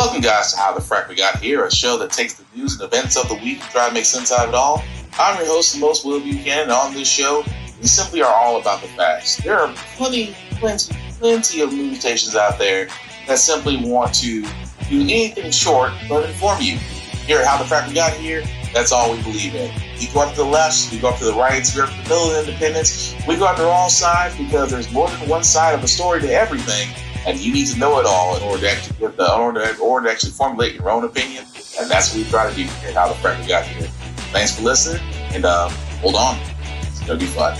Welcome, guys, to How the Frack We Got Here, a show that takes the news and events of the week and try to make sense out of it all. I'm your host, the most Will Buchanan, and on this show, we simply are all about the facts. There are plenty of news stations out there that simply want to do anything short but inform you. Here at How the Frack We Got Here, that's all we believe in. We go up to the left, we go up to the right, we go up to the middle of independence, we go up to all sides because there's more than one side of the story to everything. And you need to know it all in order to actually formulate your own opinion. And that's what we try to do here at How the Frack We Got Here. Thanks for listening, and hold on. It's going to be fun.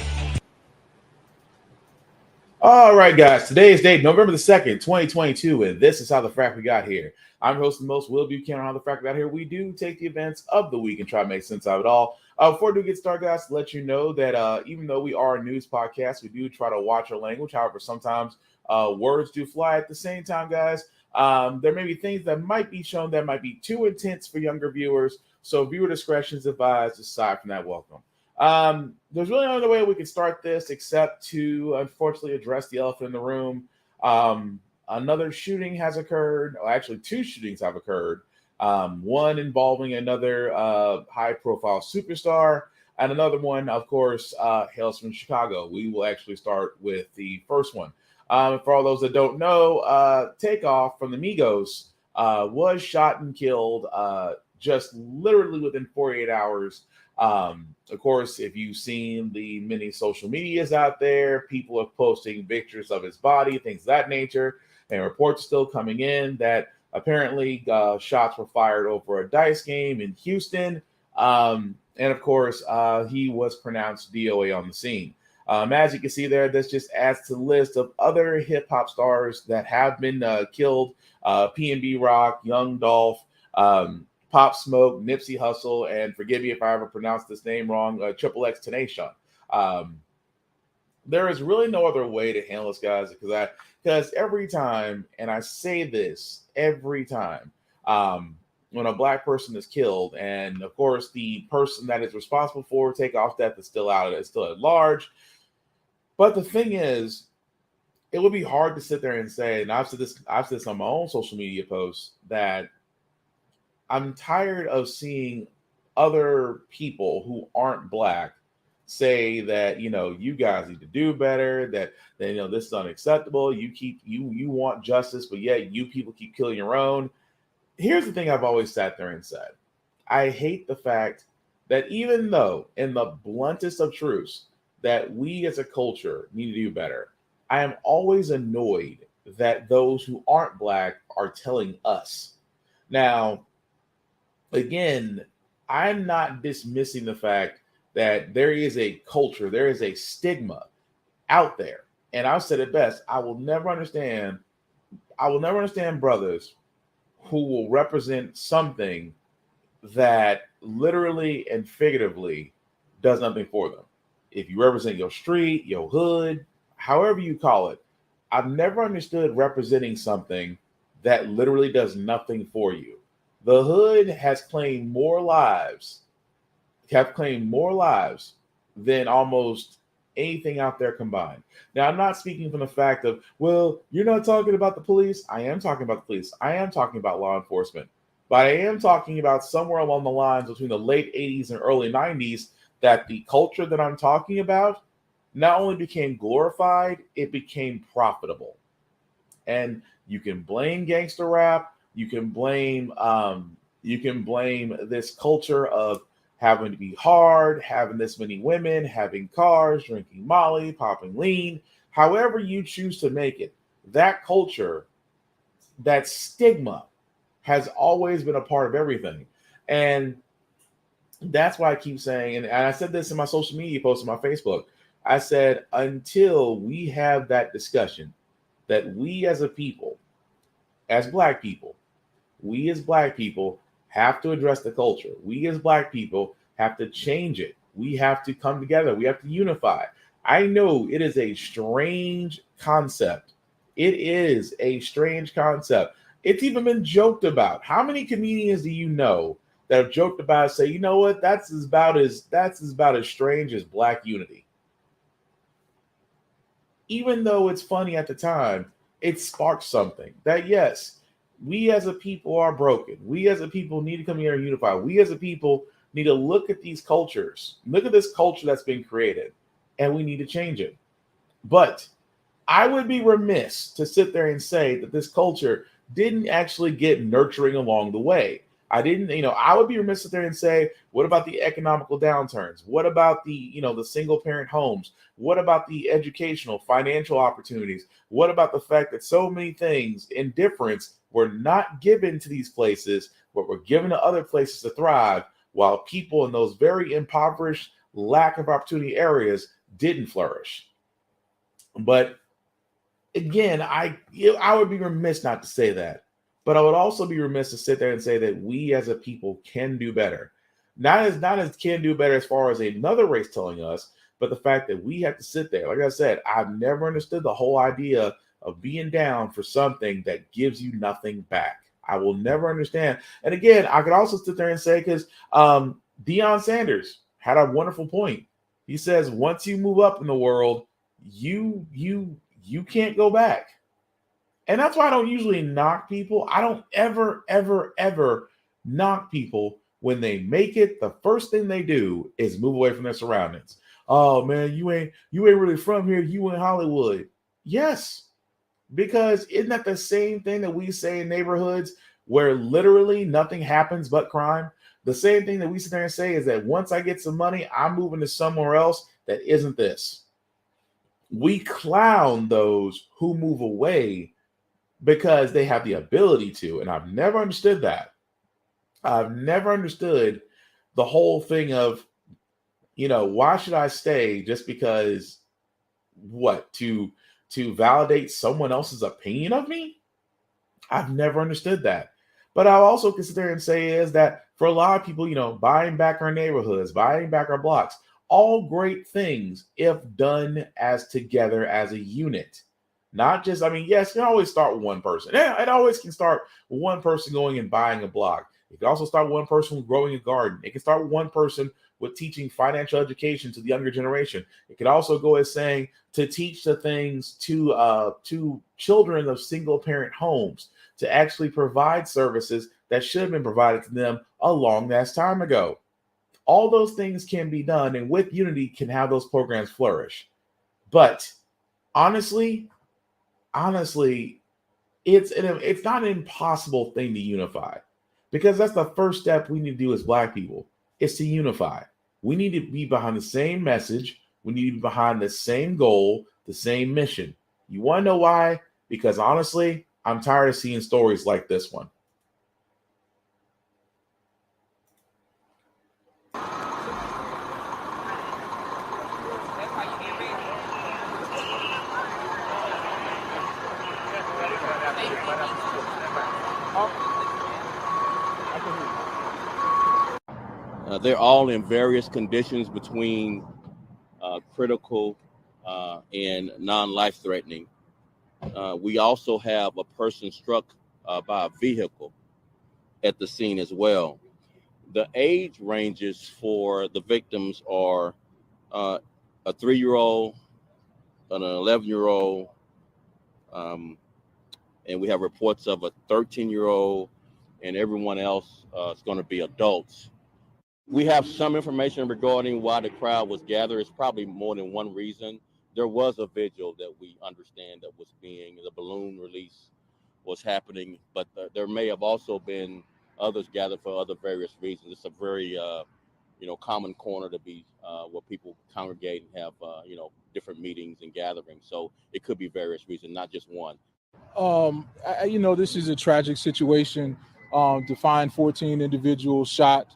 All right, guys. Today's date, November the 2nd, 2022, and this is How the Frack We Got Here. I'm your host, the most Will Buchanan. How the Frack We Got Here. We do take the events of the week and try to make sense out of it all. Before we do get started, guys, to let you know that even though we are a news podcast, we do try to watch our language. However, sometimes words do fly at the same time, guys. There may be things that might be shown that might be too intense for younger viewers, so viewer discretion is advised. Aside from that, welcome. There's really no other way we can start this except to unfortunately address the elephant in the room. Another shooting has occurred. Or actually, two shootings have occurred. One involving another high-profile superstar, and another one, of course, hails from Chicago. We will actually start with the first one. For all those that don't know, Takeoff from the Migos was shot and killed just literally within 48 hours. Of course, if you've seen the many social medias out there, people are posting pictures of his body, things of that nature, and reports still coming in that apparently shots were fired over a dice game in Houston. And of course, he was pronounced DOA on the scene. As you can see there, this just adds to the list of other hip hop stars that have been killed. P&B Rock, Young Dolph, Pop Smoke, Nipsey Hussle, and forgive me if I ever pronounced this name wrong, Triple X Tenacion. There is really no other way to handle this, guys, because every time, and I say this every time, when a black person is killed, and of course the person that is responsible for Takeoff's death is still at large. But the thing is, it would be hard to sit there and say, and I've said this on my own social media posts, that I'm tired of seeing other people who aren't black say that, you guys need to do better, that this is unacceptable. You want justice, but yet you people keep killing your own. Here's the thing I've always sat there and said. I hate the fact that even though in the bluntest of truths that we as a culture need to do better, I am always annoyed that those who aren't black are telling us. Now, again, I'm not dismissing the fact that there is a culture, there is a stigma out there. And I've said it best, I will never understand brothers who will represent something that literally and figuratively does nothing for them. If you represent your street, your hood, however you call it, I've never understood representing something that literally does nothing for you. The hood has claimed more lives than almost anything out there combined. Now, I'm not speaking from the fact of, well, you're not talking about the police. I am talking about the police. I am talking about law enforcement. But I am talking about somewhere along the lines between the late 80s and early 90s that the culture that I'm talking about not only became glorified, it became profitable. And you can blame gangster rap. You can blame this culture of having to be hard, having this many women, having cars, drinking Molly, popping lean, however you choose to make it. That culture, that stigma has always been a part of everything. And that's why I keep saying, and I said this in my social media post on my Facebook, I said, until we have that discussion, that we as a people, as black people, have to address the culture. We as black people have to change it. We have to come together. We have to unify. I know it is a strange concept. It is a strange concept. It's even been joked about. How many comedians do you know that have joked about, say, you know what, that's about as strange as black unity? Even though it's funny at the time, it sparked something that, yes, We as a people are broken. We as a people need to come here and unify. We as a people need to look at these cultures, look at this culture that's been created, and we need to change it. But I would be remiss to sit there and say that this culture didn't actually get nurturing along the way. I didn't, I would be remiss to sit there and say, what about the economical downturns? What about the single parent homes? What about the educational, financial opportunities? What about the fact that so many things in difference were not given to these places, but were given to other places to thrive, while people in those very impoverished, lack of opportunity areas didn't flourish? But again, I would be remiss not to say that, but I would also be remiss to sit there and say that we as a people can do better. Not as can do better as far as another race telling us, but the fact that we have to sit there. Like I said, I've never understood the whole idea of being down for something that gives you nothing back. I will never understand. And again, I could also sit there and say, because Deion Sanders had a wonderful point. He says, once you move up in the world, you can't go back. And that's why I don't usually knock people. I don't ever knock people when they make it. The first thing they do is move away from their surroundings. Oh man, you ain't really from here. You in Hollywood. Yes, because isn't that the same thing that we say in neighborhoods where literally nothing happens but crime? The same thing that we sit there and say is that once I get some money, I'm moving to somewhere else that isn't this. We clown those who move away because they have the ability to. And I've never understood that. I've never understood the whole thing of, why should I stay just because what to validate someone else's opinion of me? I've never understood that. But I'll also consider and say is that for a lot of people, buying back our neighborhoods, buying back our blocks, all great things if done as together as a unit. Not just, yes, you can always start with one person. Yeah, it always can start with one person going and buying a block. It can also start with one person growing a garden. It can start with one person with teaching financial education to the younger generation. It could also go as saying to teach the things to children of single parent homes, to actually provide services that should have been provided to them a long ass time ago. All those things can be done, and with unity can have those programs flourish. But honestly, it's not an impossible thing to unify, because that's the first step we need to do as Black people, is to unify. We need to be behind the same message. We need to be behind the same goal, the same mission. You want to know why? Because honestly, I'm tired of seeing stories like this one. They're all in various conditions between critical and non-life threatening. We also have a person struck by a vehicle at the scene as well. The age ranges for the victims are a 3-year-old, an 11-year-old, and we have reports of a 13-year-old, and everyone else is going to be adults. We have some information regarding why the crowd was gathered. It's probably more than one reason. There was a vigil that we understand that was the balloon release was happening, but there may have also been others gathered for other various reasons. It's a very, common corner to be where people congregate and have, different meetings and gatherings. So it could be various reasons, not just one. This is a tragic situation. To find 14 individuals shot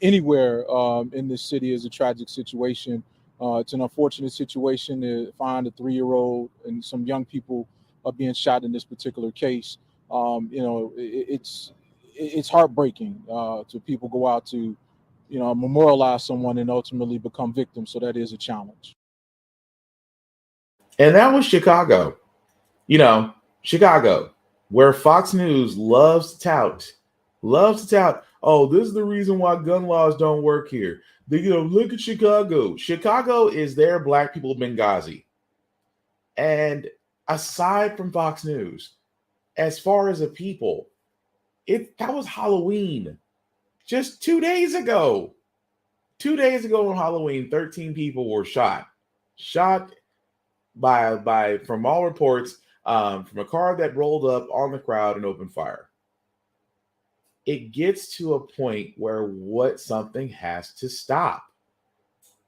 anywhere in this city is a tragic situation. It's an unfortunate situation to find a 3-year-old and some young people being shot in this particular case. It's heartbreaking to people go out to, memorialize someone and ultimately become victims. So that is a challenge. And that was Chicago. Chicago, where Fox News loves to tout, oh, this is the reason why gun laws don't work here. Look at Chicago. Chicago is their Black people Benghazi. And aside from Fox News, as far as a people, that was Halloween just 2 days ago. 2 days ago on Halloween, 13 people were shot by from all reports, from a car that rolled up on the crowd and opened fire. It gets to a point where something has to stop.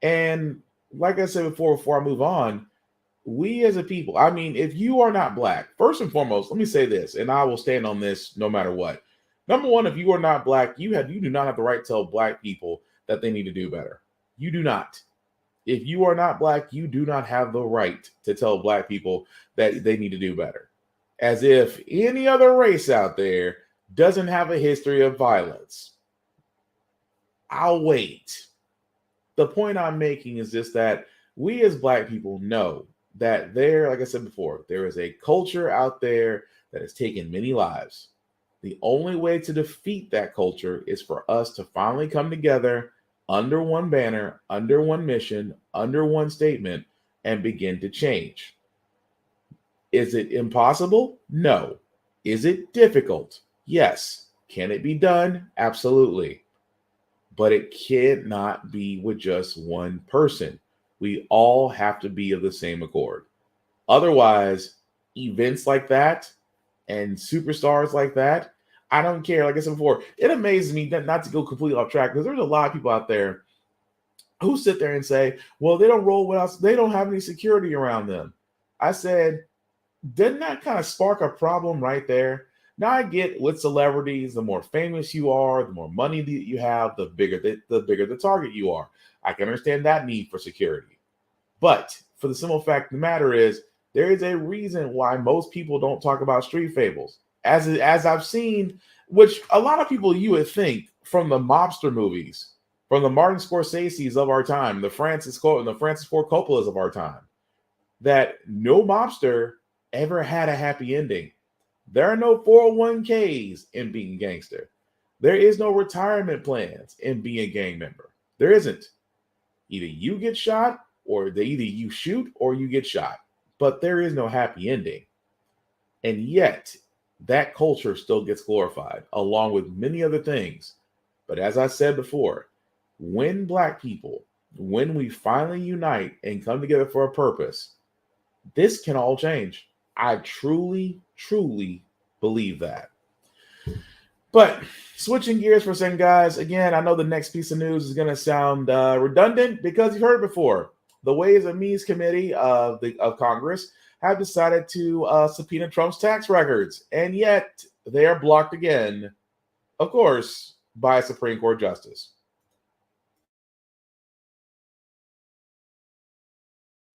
And like I said before I move on, we as a people, I mean, if you are not black, first and foremost, let me say this, and I will stand on this no matter what. Number one, if you are not black, you do not have the right to tell black people that they need to do better. You do not. If you are not black, you do not have the right to tell black people that they need to do better. As if any other race out there doesn't have a history of violence. I'll wait. The point I'm making is just that we as black people know that like I said before, there is a culture out there that has taken many lives. The only way to defeat that culture is for us to finally come together under one banner, under one mission, under one statement, and begin to change. Is it impossible? No. Is it difficult? Yes. Can it be done? Absolutely. But it cannot be with just one person. We all have to be of the same accord. Otherwise, events like that and superstars like that, I don't care. Like I said before, it amazes me not to go completely off track, because there's a lot of people out there who sit there and say, well, they don't roll with us. They don't have any security around them. I said, didn't that kind of spark a problem right there? Now I get with celebrities, the more famous you are, the more money that you have, the bigger the target you are. I can understand that need for security. But for the simple fact of the matter is, there is a reason why most people don't talk about street fables. As I've seen, which a lot of people you would think from the mobster movies, from the Martin Scorsese's of our time, the Francis Ford Coppola's of our time, that no mobster ever had a happy ending. There are no 401ks in being a gangster. There is no retirement plans in being a gang member. There isn't. Either you get shot, or either you shoot or you get shot. But there is no happy ending. And yet, that culture still gets glorified, along with many other things. But as I said before, when black people, when we finally unite and come together for a purpose, this can all change. I truly, truly believe that. But switching gears for a second, guys, again, I know the next piece of news is going to sound redundant because you've heard it before. The Ways and Means Committee of Congress have decided to subpoena Trump's tax records, and yet they are blocked again, of course, by a Supreme Court justice.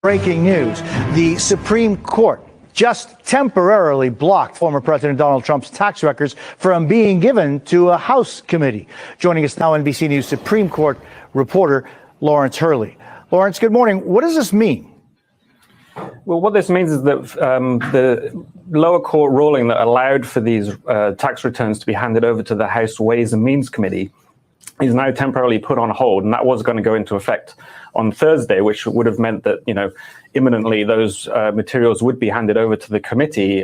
Breaking news. The Supreme Court just temporarily blocked former President Donald Trump's tax records from being given to a House committee. Joining us now, NBC News Supreme Court reporter Lawrence Hurley. Lawrence, good morning. What does this mean? Well, what this means is that the lower court ruling that allowed for these tax returns to be handed over to the House Ways and Means Committee is now temporarily put on hold, and that was going to go into effect on Thursday, which would have meant that, imminently those materials would be handed over to the committee,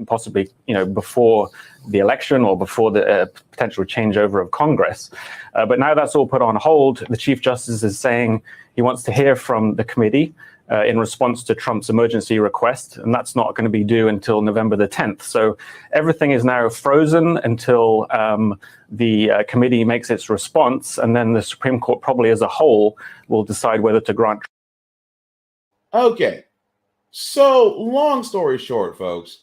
possibly, before the election or before the potential changeover of Congress. But now that's all put on hold. The Chief Justice is saying he wants to hear from the committee in response to Trump's emergency request, and that's not going to be due until November the 10th. So everything is now frozen until the committee makes its response, and then the Supreme Court probably as a whole will decide whether to grant. Okay, so long story short, folks,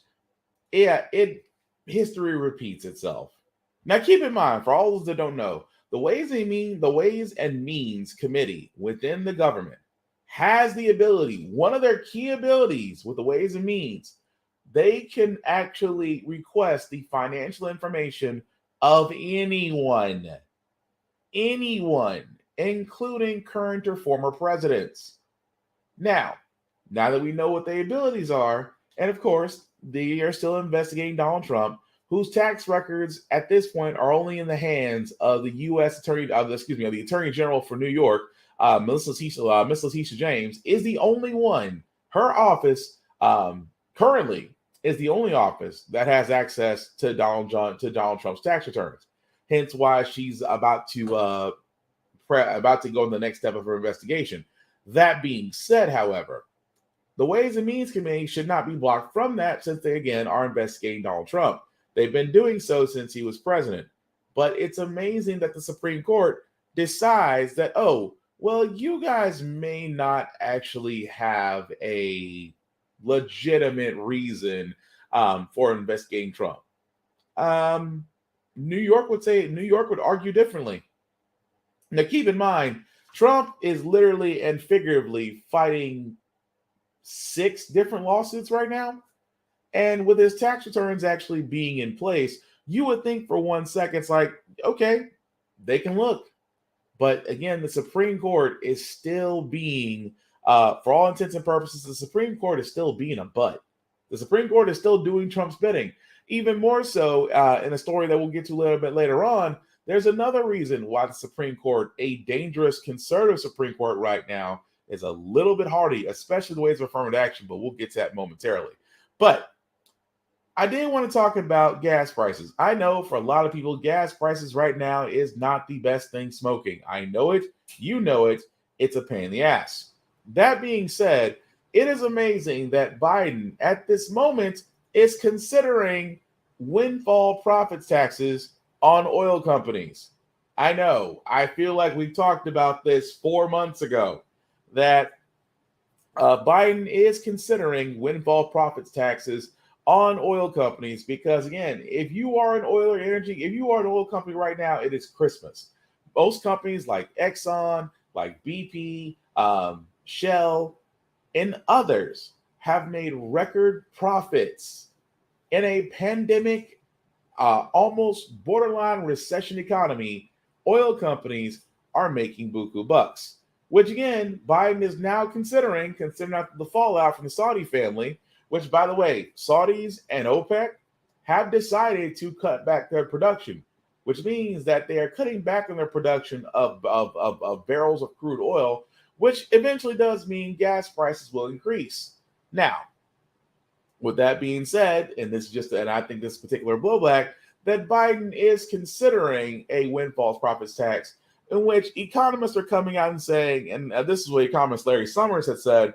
history repeats itself. Now keep in mind, for all those that don't know, the Ways and Means Committee within the government has the ability, one of their key abilities with the Ways and Means, they can actually request the financial information of anyone, including current or former presidents. Now that we know what the abilities are, and of course, they are still investigating Donald Trump, whose tax records at this point are only in the hands of the U.S. Attorney, the Attorney General for New York, Miss Letitia James, is the only one. Her office currently is the only office that has access to Donald Trump's tax returns. Hence why she's about to go in the next step of her investigation. That being said, however, the Ways and Means Committee should not be blocked from that since they, again, are investigating Donald Trump. They've been doing so since he was president. But it's amazing that the Supreme Court decides that, oh, well, you guys may not actually have a legitimate reason for investigating Trump. New York would argue differently. Now, keep in mind, Trump is literally and figuratively fighting 6 different lawsuits right now. And with his tax returns actually being in place, you would think for 1 second, it's like, okay, they can look. But again, the Supreme Court is still being, for all intents and purposes, the Supreme Court is still being a butt. The Supreme Court is still doing Trump's bidding. Even more so, in a story that we'll get to a little bit later on, there's another reason why the Supreme Court, a dangerous conservative Supreme Court right now, is a little bit hardy, especially the ways of affirmative action, but we'll get to that momentarily. But I did want to talk about gas prices. I know for a lot of people, gas prices right now is not the best thing smoking. I know it. You know it. It's a pain in the ass. That being said, it is amazing that Biden at this moment is considering windfall profits taxes on oil companies. I know. I feel like we talked about this 4 months ago, that Biden is considering windfall profits taxes on oil companies because, again, if you are an oil or energy, if you are an oil company right now, it is Christmas. Most companies like Exxon, like BP, Shell, and others have made record profits in a pandemic, almost borderline recession economy. Oil companies are making buku bucks, which again, Biden is now considering after the fallout from the Saudi family, which, by the way, Saudis and OPEC have decided to cut back their production, which means that they are cutting back on their production of barrels of crude oil, which eventually does mean gas prices will increase. Now, with that being said, and I think this particular blowback, that Biden is considering a windfall profits tax, in which economists are coming out and saying, and this is what economist Larry Summers had said,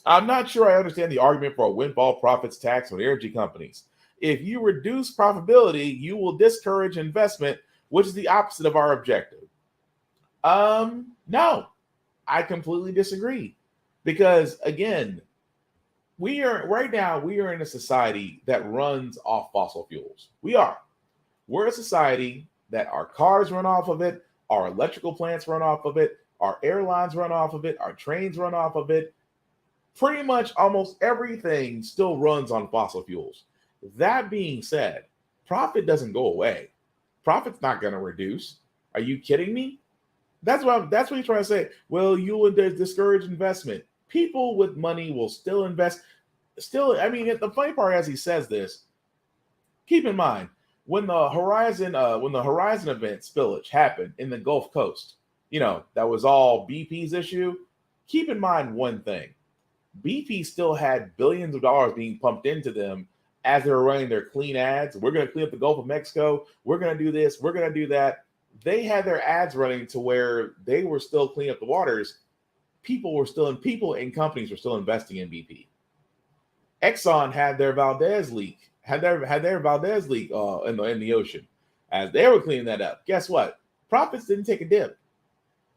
I'm not sure I understand the argument for a windfall profits tax on energy companies. If you reduce profitability, you will discourage investment, which is the opposite of our objective. No, I completely disagree. Because again, we're in a society that runs off fossil fuels. We're a society that our cars run off of it, our electrical plants run off of it, our airlines run off of it, our trains run off of it. Pretty much almost everything still runs on fossil fuels. That being said, profit doesn't go away. Profit's not going to reduce. Are you kidding me? That's what you're trying to say. Well, you will discourage investment. People with money will still invest. I mean, the funny part as he says this, keep in mind, when the Horizon event spillage happened in the Gulf Coast, that was all BP's issue. Keep in mind one thing. BP still had billions of dollars being pumped into them as they were running their clean ads. We're going to clean up the Gulf of Mexico. We're going to do this. We're going to do that. They had their ads running to where they were still cleaning up the waters. People and companies were still investing in BP. Exxon had their Valdez leak, in the ocean as they were cleaning that up. Guess what? Profits didn't take a dip.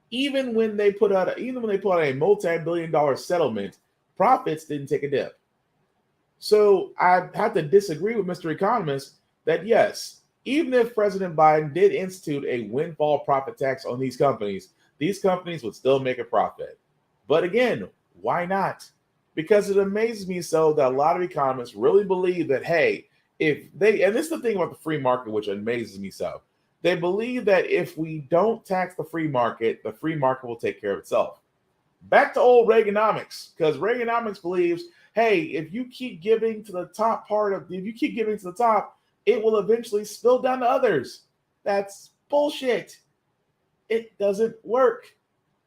Even when they put out a multi-billion-dollar settlement, profits didn't take a dip. So I have to disagree with Mr. Economist that yes, even if President Biden did institute a windfall profit tax on these companies would still make a profit. But again, why not? Because it amazes me so that a lot of economists really believe that, hey, and this is the thing about the free market, which amazes me so. They believe that if we don't tax the free market will take care of itself. Back to old Reaganomics, because Reaganomics believes, hey, if you keep giving to the top, it will eventually spill down to others. That's bullshit. It doesn't work.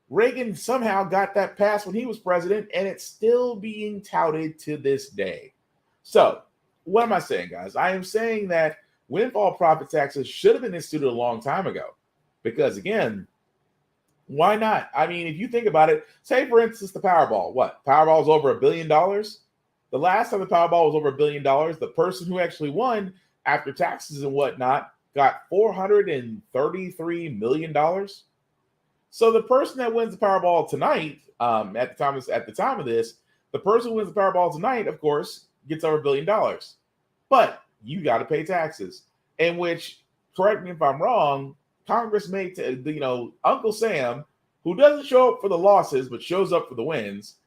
Reagan somehow got that passed when he was president, and it's still being touted to this day. So, what am I saying, guys? I am saying that windfall profit taxes should have been instituted a long time ago. Because, again, why not? I mean, if you think about it, say, for instance, the Powerball. What? Powerball is over $1 billion? The last time the Powerball was over $1 billion, the person who actually won after taxes and whatnot got $433 million. So the person that wins the Powerball tonight, at the time of this, the person who wins the Powerball tonight, of course, gets over $1 billion. But you got to pay taxes. In which, correct me if I'm wrong, Congress made Uncle Sam, who doesn't show up for the losses but shows up for the wins,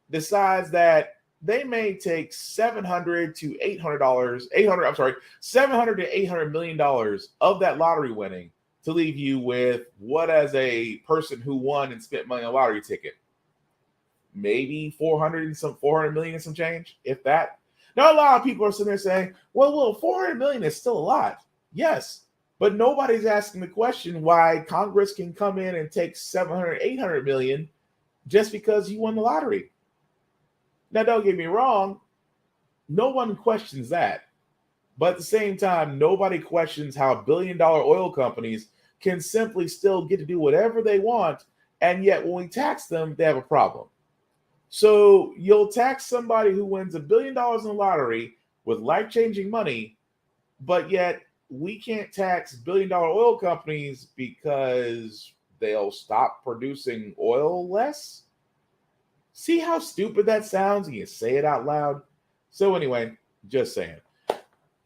decides that they may take $700 to $800 million of that lottery winning to leave you with what, as a person who won and spent money on a lottery ticket, maybe 400 million and some change, if that. Now, a lot of people are sitting there saying, well, 400 million is still a lot. Yes, but nobody's asking the question why Congress can come in and take 700, 800 million just because you won the lottery. Now, don't get me wrong, no one questions that. But at the same time, nobody questions how billion-dollar oil companies can simply still get to do whatever they want, and yet when we tax them, they have a problem. So you'll tax somebody who wins $1 billion in the lottery with life-changing money, but yet we can't tax billion-dollar oil companies because they'll stop producing oil less? See how stupid that sounds when you say it out loud? So anyway, just saying.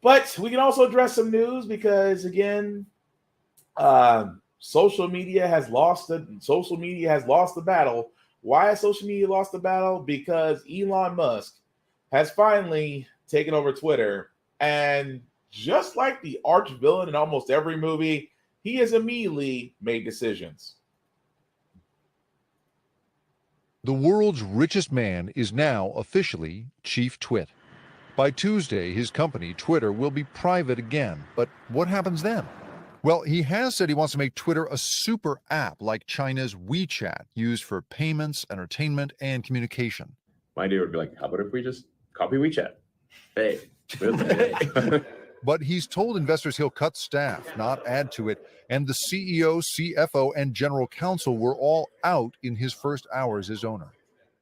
But we can also address some news because, again, social media has lost the battle. Why has social media lost the battle? Because Elon Musk has finally taken over Twitter, and just like the arch villain in almost every movie, he has immediately made decisions. The world's richest man is now officially Chief Twit. By Tuesday, his company, Twitter, will be private again. But what happens then? Well, he has said he wants to make Twitter a super app like China's WeChat, used for payments, entertainment, and communication. My idea would be like, how about if we just copy WeChat? Hey. But he's told investors he'll cut staff, not add to it. And the CEO, CFO, and general counsel were all out in his first hours as owner.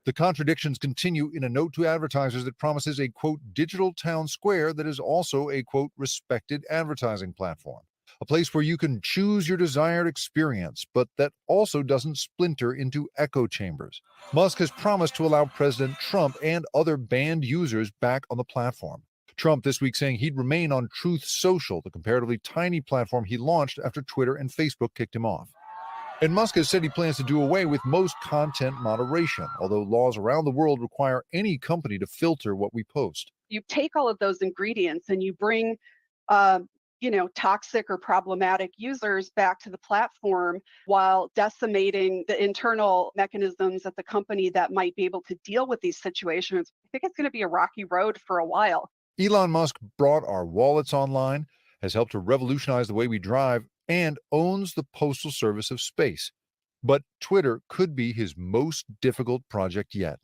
The contradictions continue in a note to advertisers that promises a, quote, digital town square that is also a, quote, respected advertising platform. A place where you can choose your desired experience, but that also doesn't splinter into echo chambers. Musk has promised to allow President Trump and other banned users back on the platform. Trump this week saying he'd remain on Truth Social, the comparatively tiny platform he launched after Twitter and Facebook kicked him off. And Musk has said he plans to do away with most content moderation, although laws around the world require any company to filter what we post. You take all of those ingredients and you bring, toxic or problematic users back to the platform while decimating the internal mechanisms at the company that might be able to deal with these situations. I think it's going to be a rocky road for a while. Elon Musk brought our wallets online, has helped to revolutionize the way we drive, and owns the postal service of space. But Twitter could be his most difficult project yet.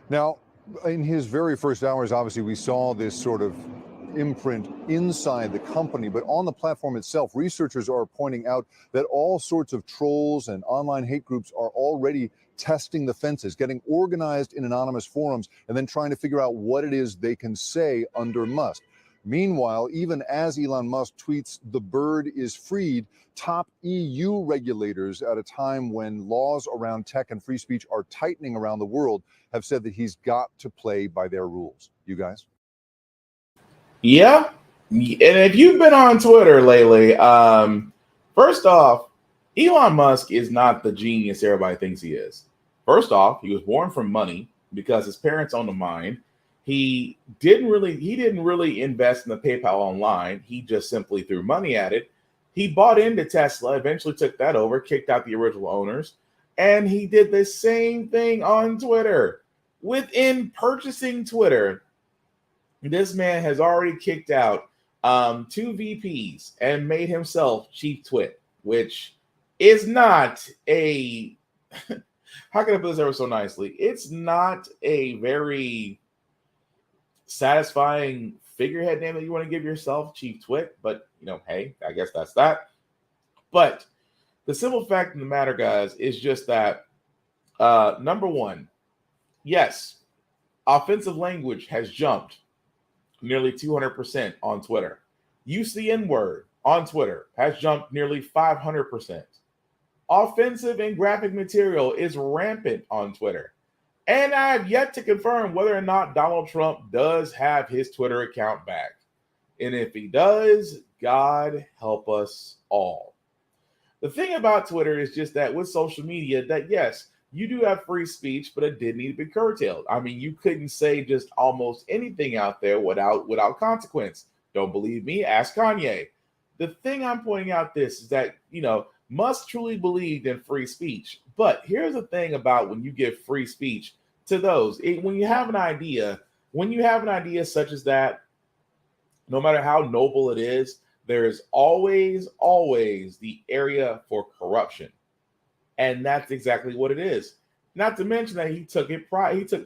Now, in his very first hours, obviously, we saw this sort of imprint inside the company, but on the platform itself, researchers are pointing out that all sorts of trolls and online hate groups are already testing the fences, getting organized in anonymous forums, and then trying to figure out what it is they can say under Musk. Meanwhile, even as Elon Musk tweets, the bird is freed, top EU regulators at a time when laws around tech and free speech are tightening around the world have said that he's got to play by their rules. You guys? Yeah. And if you've been on Twitter lately, first off, Elon Musk is not the genius everybody thinks he is. First off, he was born from money because his parents owned a mine. He didn't really invest in the PayPal online. He just simply threw money at it. He bought into Tesla, eventually took that over, kicked out the original owners, and he did the same thing on Twitter. Within purchasing Twitter, this man has already kicked out 2 VPs and made himself Chief Twit, which is not a how can I put this ever so nicely? It's not a very satisfying figurehead name that you want to give yourself, Chief Twit. But, hey, I guess that's that. But the simple fact of the matter, guys, is just that, number one, yes, offensive language has jumped nearly 200% on Twitter. Use the N-word on Twitter has jumped nearly 500%. Offensive and graphic material is rampant on Twitter. And I have yet to confirm whether or not Donald Trump does have his Twitter account back. And if he does, God help us all. The thing about Twitter is just that with social media, that yes, you do have free speech, but it did need to be curtailed. I mean, you couldn't say just almost anything out there without consequence. Don't believe me? Ask Kanye. The thing I'm pointing out this is that, Musk truly believed in free speech. But here's the thing about when you give free speech to those, when you have an idea such as that, no matter how noble it is, there is always the area for corruption. And that's exactly what it is. Not to mention that he took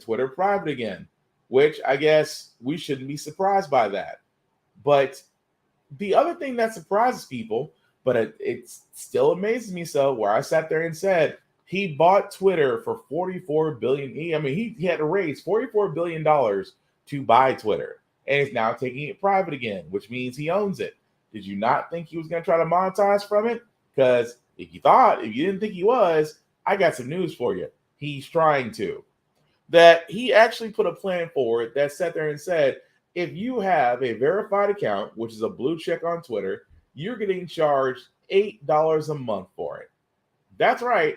Twitter private again, which I guess we shouldn't be surprised by that. But the other thing that surprises people, but it still amazes me so, where I sat there and said he bought Twitter for $44 billion. He had to raise $44 billion to buy Twitter, and he's now taking it private again, which means he owns it. Did you not think he was going to try to monetize from it? Because if you didn't think he was, I got some news for you. He's trying to. That he actually put a plan forward that sat there and said, if you have a verified account, which is a blue check on Twitter, you're getting charged $8 a month for it. That's right.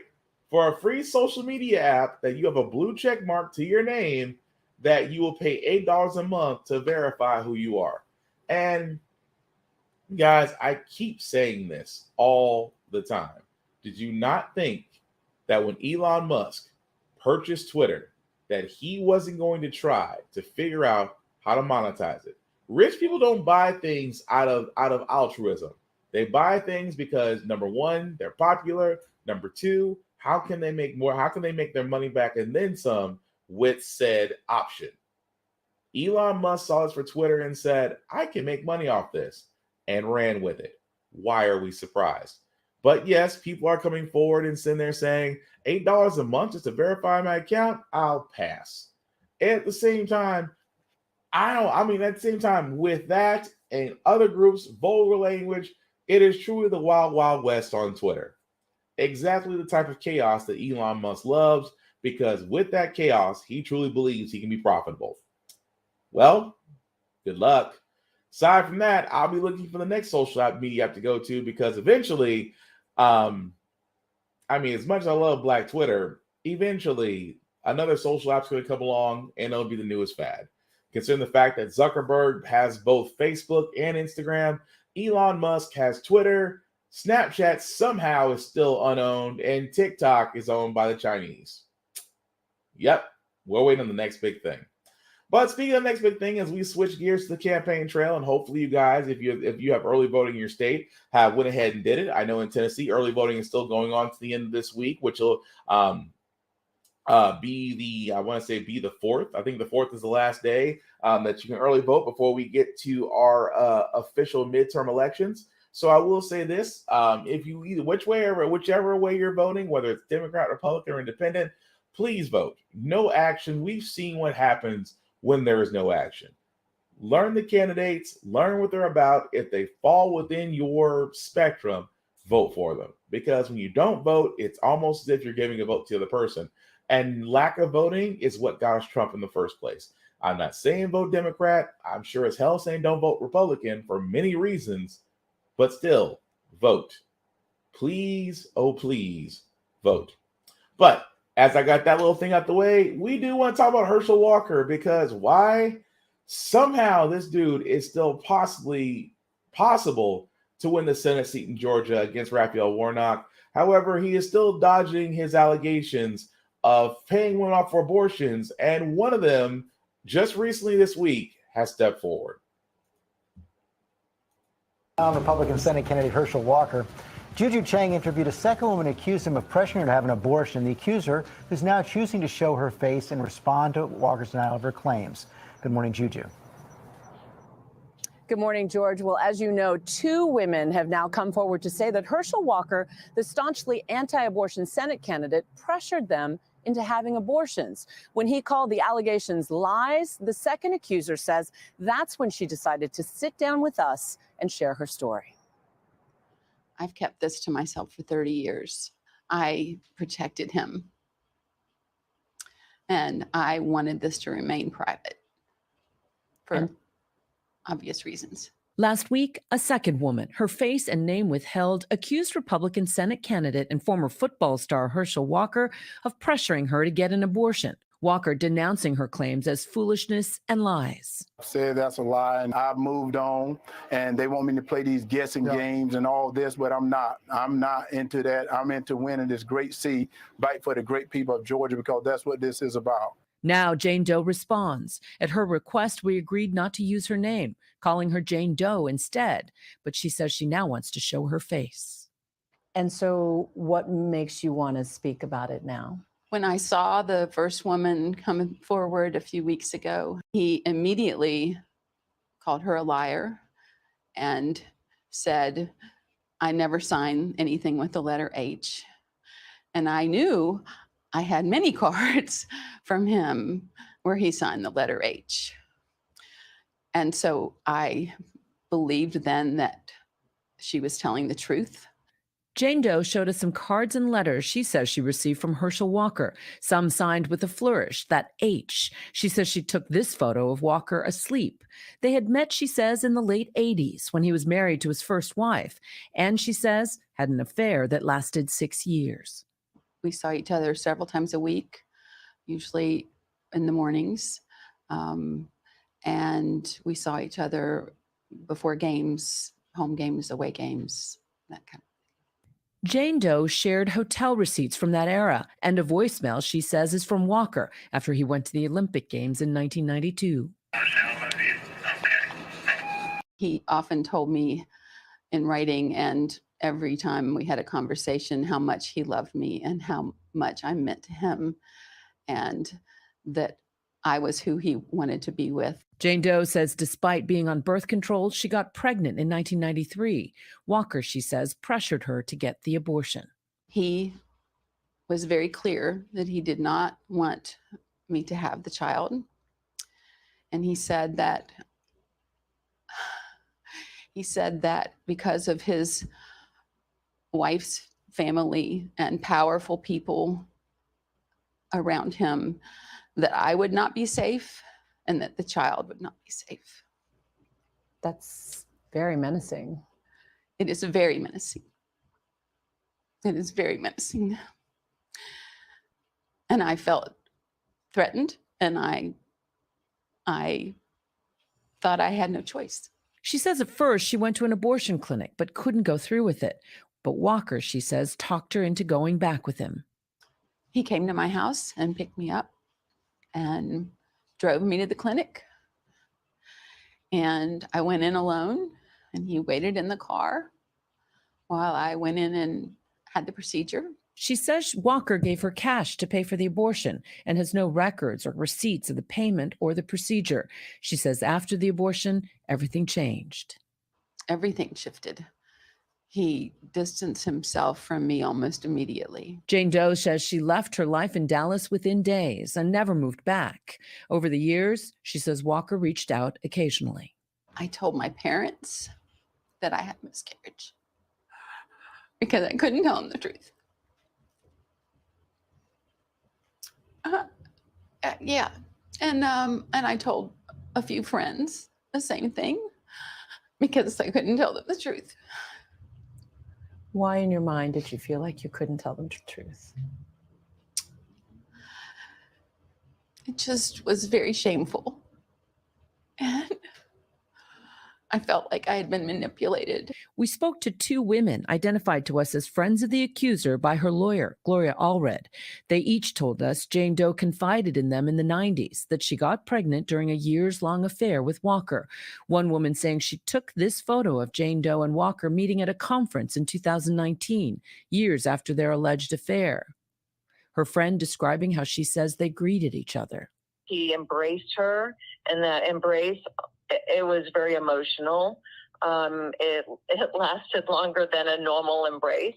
For a free social media app that you have a blue check mark to your name, that you will pay $8 a month to verify who you are. And guys, I keep saying this all the time. Did you not think that when Elon Musk purchased Twitter, that he wasn't going to try to figure out how to monetize it? Rich people don't buy things out of altruism. They buy things because, number one, they're popular. Number two, how can they make more? How can they make their money back and then some with said option? Elon Musk saw this for Twitter and said, I can make money off this, and ran with it. Why are we surprised? But yes, people are coming forward and sitting there saying, $8 a month just to verify my account, I'll pass. At the same time, with that and other groups, vulgar language, it is truly the wild, wild west on Twitter. Exactly the type of chaos that Elon Musk loves, because with that chaos, he truly believes he can be profitable. Well, good luck. Aside from that, I'll be looking for the next social media app to go to, because eventually, as much as I love Black Twitter, eventually another social app's going to come along and it'll be the newest fad. Considering the fact that Zuckerberg has both Facebook and Instagram, Elon Musk has Twitter, Snapchat somehow is still unowned, and TikTok is owned by the Chinese. Yep, we're waiting on the next big thing. But speaking of the next big thing, as we switch gears to the campaign trail, and hopefully you guys, if you have early voting in your state, have went ahead and did it. I know in Tennessee, early voting is still going on to the end of this week, which will be the 4th. I think the 4th is the last day that you can early vote before we get to our official midterm elections. So I will say this: if you whichever way you're voting, whether it's Democrat, Republican, or Independent, please vote. No action. We've seen what happens when there is no action. Learn the candidates, learn what they're about. If they fall within your spectrum, vote for them. Because when you don't vote, it's almost as if you're giving a vote to the other person. And lack of voting is what got us Trump in the first place. I'm not saying vote Democrat. I'm sure as hell saying don't vote Republican for many reasons, but still vote. Please, oh please, vote. But as I got that little thing out the way, we do want to talk about Herschel Walker, because why? Somehow this dude is still possible to win the Senate seat in Georgia against Raphael Warnock. However, he is still dodging his allegations of paying women off for abortions, and one of them just recently this week has stepped forward. Republican Senate candidate Herschel Walker. Juju Chang interviewed a second woman who accused him of pressuring her to have an abortion. The accuser, who's now choosing to show her face and respond to Walker's denial of her claims. Good morning, Juju. Good morning, George. Well, as you know, 2 women have now come forward to say that Herschel Walker, the staunchly anti-abortion Senate candidate, pressured them into having abortions. When he called the allegations lies, the second accuser says that's when she decided to sit down with us and share her story. I've kept this to myself for 30 years. I protected him. And I wanted this to remain private for obvious reasons. Last week, a second woman, her face and name withheld, accused Republican Senate candidate and former football star Herschel Walker of pressuring her to get an abortion. Walker denouncing her claims as foolishness and lies. I said that's a lie, and I've moved on, and they want me to play these guessing games and all this, but I'm not. I'm not into that. I'm into winning this great seat, fight for the great people of Georgia, because that's what this is about. Now Jane Doe responds. At her request, we agreed not to use her name, calling her Jane Doe instead. But she says she now wants to show her face. And so what makes you want to speak about it now? When I saw the first woman coming forward a few weeks ago, he immediately called her a liar and said, I never signed anything with the letter H. And I knew I had many cards from him where he signed the letter H. And so I believed then that she was telling the truth. Jane Doe showed us some cards and letters she says she received from Herschel Walker, some signed with a flourish, that H. She says she took this photo of Walker asleep. They had met, she says, in the late 80s when he was married to his first wife, and she says had an affair that lasted 6 years. We saw each other several times a week, usually in the mornings, and we saw each other before games, home games, away games, that kind of. Jane Doe shared hotel receipts from that era and a voicemail she says is from Walker after he went to the Olympic Games in 1992. He often told me in writing and every time we had a conversation how much he loved me and how much I meant to him and that I was who he wanted to be with. Jane Doe says despite being on birth control, she got pregnant in 1993. Walker, she says, pressured her to get the abortion. He was very clear that he did not want me to have the child. And he said that because of his wife's family and powerful people around him, that I would not be safe and that the child would not be safe. That's very menacing. It is very menacing. It is very menacing. And I felt threatened, and I thought I had no choice. She says at first she went to an abortion clinic but couldn't go through with it. But Walker, she says, talked her into going back with him. He came to my house and picked me up and drove me to the clinic. And I went in alone, and he waited in the car while I went in and had the procedure. She says Walker gave her cash to pay for the abortion and has no records or receipts of the payment or the procedure. She says after the abortion, everything changed. Everything shifted. He distanced himself from me almost immediately. Jane Doe says she left her life in Dallas within days and never moved back. Over the years, she says Walker reached out occasionally. I told my parents that I had miscarriage because I couldn't tell them the truth. Yeah, and I told a few friends the same thing because I couldn't tell them the truth. Why in your mind did you feel like you couldn't tell them the truth? It just was very shameful. And I felt like I had been manipulated. We spoke to two women identified to us as friends of the accuser by her lawyer, Gloria Allred. They each told us Jane Doe confided in them in the 90s that she got pregnant during a years-long affair with Walker. One woman saying she took this photo of Jane Doe and Walker meeting at a conference in 2019, years after their alleged affair. Her friend describing how she says they greeted each other. he embraced her, and that embrace, it was very emotional. It lasted longer than a normal embrace.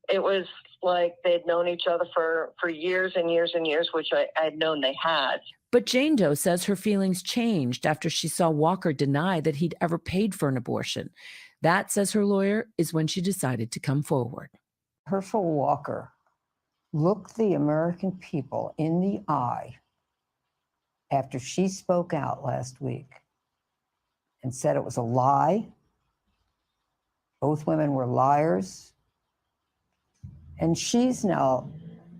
It was like they'd known each other for years and years and years, which I'd known they had. But Jane Doe says her feelings changed after she saw Walker deny that he'd ever paid for an abortion. That, says her lawyer, is when she decided to come forward. Herschel Walker looked the American people in the eye after she spoke out last week and said it was a lie. Both women were liars. And she's now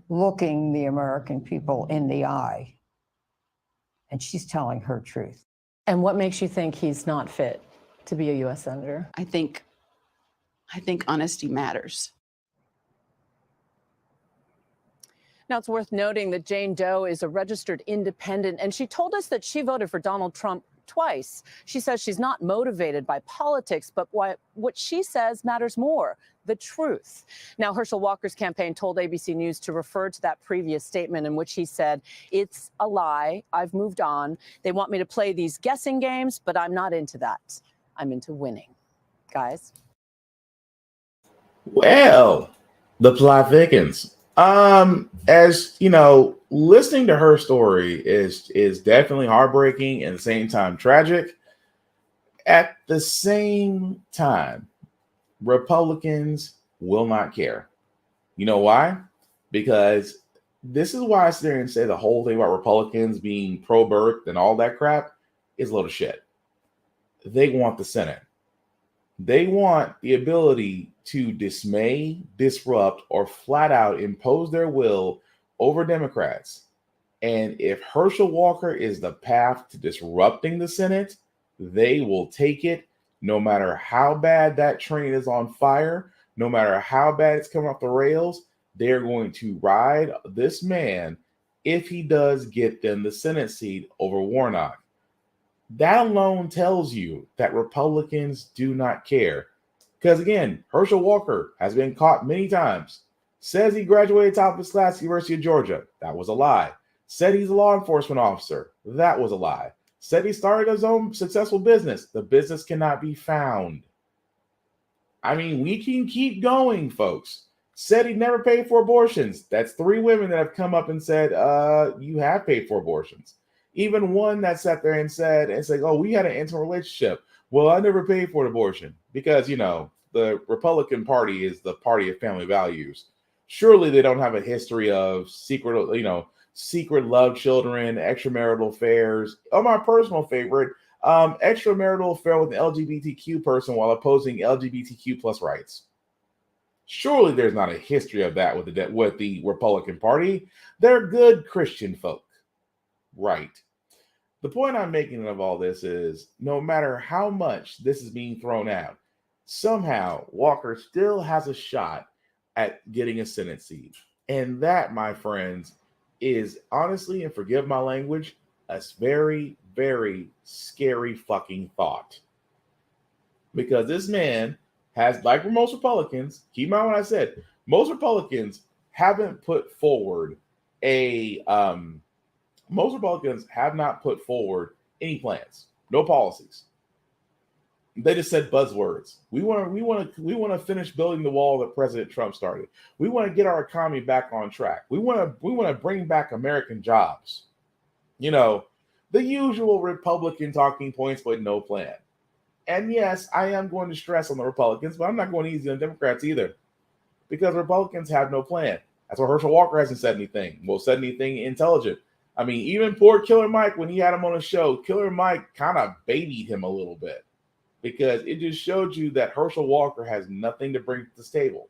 looking the American people in the eye, and she's telling her truth. And what makes you think he's not fit to be a U.S. Senator? I think honesty matters. Now, it's worth noting that Jane Doe is a registered independent, and she told us that she voted for Donald Trump twice. She says she's not motivated by politics, but what she says matters more, the truth. Now, Herschel Walker's campaign told ABC News to refer to that previous statement in which he said, "It's a lie. I've moved on. They want me to play these guessing games, but I'm not into that. I'm into winning." Guys? Well, the plot thickens. As you know, listening to her story is definitely heartbreaking and at the same time tragic. At the same time, Republicans will not care. You know why? Because this is why I sit there and say the whole thing about Republicans being pro-birth and all that crap is a load of shit. They want the Senate. They want the ability to dismay, disrupt, or flat out impose their will over Democrats. And if Herschel Walker is the path to disrupting the Senate, they will take it no matter how bad that train is on fire, no matter how bad it's coming off the rails. They're going to ride this man if he does get them the Senate seat over Warnock. That alone tells you that Republicans do not care. Because again, Herschel Walker has been caught many times. Says he graduated top of his class at the University of Georgia. That was a lie. Said he's a law enforcement officer. That was a lie. Said he started his own successful business. The business cannot be found. I mean, we can keep going, folks. Said he never paid for abortions. That's 3 women that have come up and said, you have paid for abortions. Even one that sat there and said, oh, we had an intimate relationship. Well, I never paid for an abortion because, you know, the Republican Party is the party of family values. Surely they don't have a history of secret love children, extramarital affairs. Oh, my personal favorite, extramarital affair with an LGBTQ person while opposing LGBTQ plus rights. Surely there's not a history of that with the Republican Party. They're good Christian folk. Right. The point I'm making of all this is no matter how much this is being thrown out, somehow Walker still has a shot at getting a Senate seat. And that, my friends, is honestly, and forgive my language, a very, very scary fucking thought. Because this man has, like most Republicans, keep in mind what I said, most Republicans haven't put forward most Republicans have not put forward any plans, no policies. They just said buzzwords. We want to finish building the wall that President Trump started. We want to get our economy back on track. We want to bring back American jobs. You know, the usual Republican talking points, but no plan. And yes, I am going to stress on the Republicans, but I'm not going easy on Democrats either, because Republicans have no plan. That's why Herschel Walker hasn't said anything. Well, said anything intelligent. I mean, even poor Killer Mike, when he had him on the show, Killer Mike kind of babied him a little bit because it just showed you that Herschel Walker has nothing to bring to this table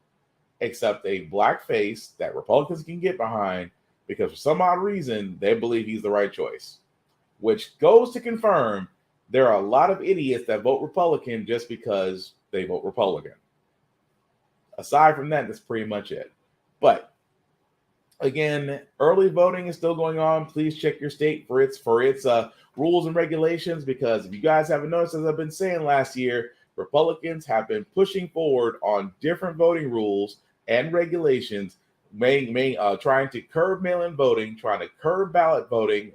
except a black face that Republicans can get behind because for some odd reason, they believe he's the right choice, which goes to confirm there are a lot of idiots that vote Republican just because they vote Republican. Aside from that, that's pretty much it. But again, early voting is still going on. Please check your state for its rules and regulations, because if you guys haven't noticed, as I've been saying last year, Republicans have been pushing forward on different voting rules and regulations, trying to curb mail-in voting, trying to curb ballot voting,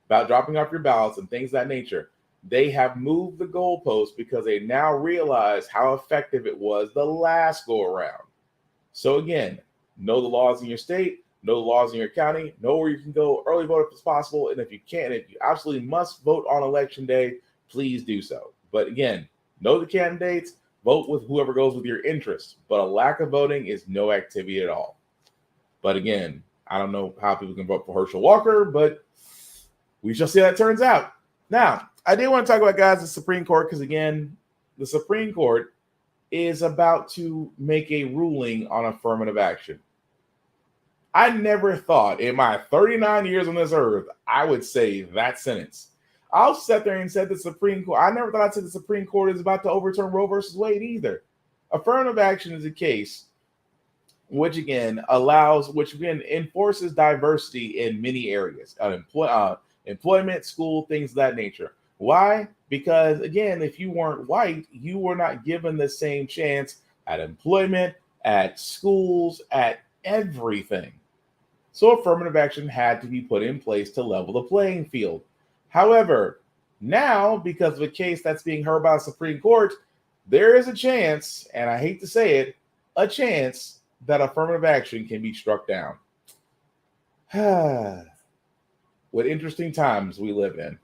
about dropping off your ballots and things of that nature. They have moved the goalposts because they now realize how effective it was the last go around. So again, know the laws in your state, know the laws in your county, know where you can go early vote if it's possible. And if you can't, if you absolutely must vote on election day, please do so. But again, know the candidates, vote with whoever goes with your interest. But a lack of voting is no activity at all. But again, I don't know how people can vote for Herschel Walker, but we shall see how that turns out. Now, I did want to talk about, guys, the Supreme Court, because again, the Supreme Court is about to make a ruling on affirmative action. I never thought in my 39 years on this earth I would say that sentence. I'll sit there and said the Supreme Court. I never thought I'd say the Supreme Court is about to overturn Roe versus Wade either. Affirmative action is a case which again enforces diversity in many areas, employment, school, things of that nature. Why? Because again, if you weren't white, you were not given the same chance at employment, at schools, at everything. So affirmative action had to be put in place to level the playing field. However, now, because of a case that's being heard by the Supreme Court, there is a chance, and I hate to say it, a chance that affirmative action can be struck down. What interesting times we live in.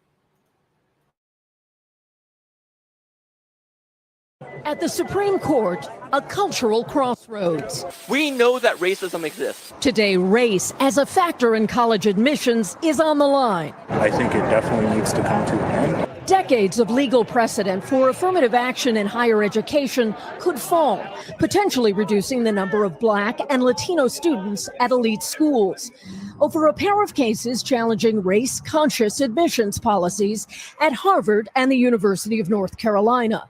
At the Supreme Court, a cultural crossroads. We know that racism exists. Today, race as a factor in college admissions is on the line. I think it definitely needs to come to an end. Decades of legal precedent for affirmative action in higher education could fall, potentially reducing the number of Black and Latino students at elite schools. Over a pair of cases challenging race-conscious admissions policies at Harvard and the University of North Carolina.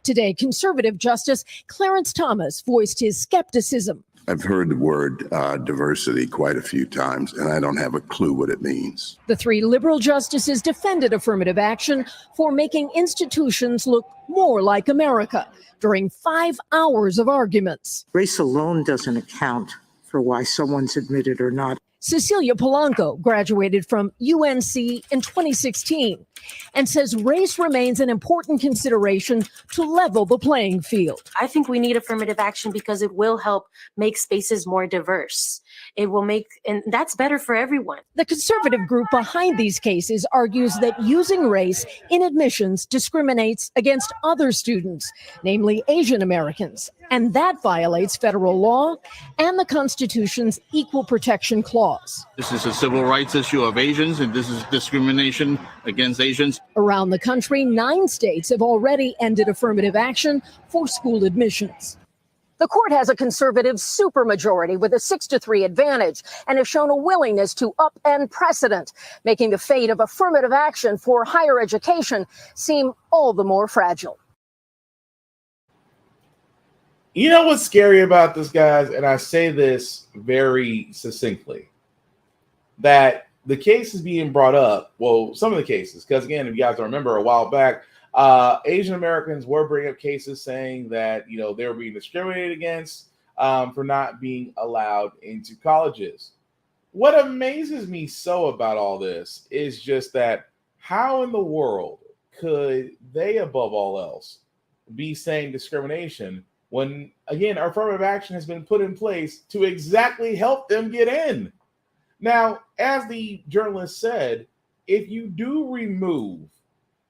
Today, conservative Justice Clarence Thomas voiced his skepticism. I've heard the word diversity quite a few times, and I don't have a clue what it means. The three liberal justices defended affirmative action for making institutions look more like America during 5 hours of arguments. Race alone doesn't account for why someone's admitted or not. Cecilia Polanco graduated from UNC in 2016 and says race remains an important consideration to level the playing field. I think we need affirmative action because it will help make spaces more diverse. It will make, and that's better for everyone. The conservative group behind these cases argues that using race in admissions discriminates against other students, namely Asian Americans, and that violates federal law and the Constitution's Equal Protection Clause. This is a civil rights issue of Asians, and this is discrimination against Asians. Around the country, 9 states have already ended affirmative action for school admissions. The court has a conservative supermajority with a 6-3 advantage and has shown a willingness to upend precedent, making the fate of affirmative action for higher education seem all the more fragile. You know what's scary about this, guys, and I say this very succinctly, that the case is being brought up, well, some of the cases, because again, if you guys remember a while back, Asian Americans were bringing up cases saying that, they were being discriminated against for not being allowed into colleges. What amazes me so about all this is just that how in the world could they, above all else, be saying discrimination when, again, affirmative action has been put in place to exactly help them get in? Now, as the journalist said, if you do remove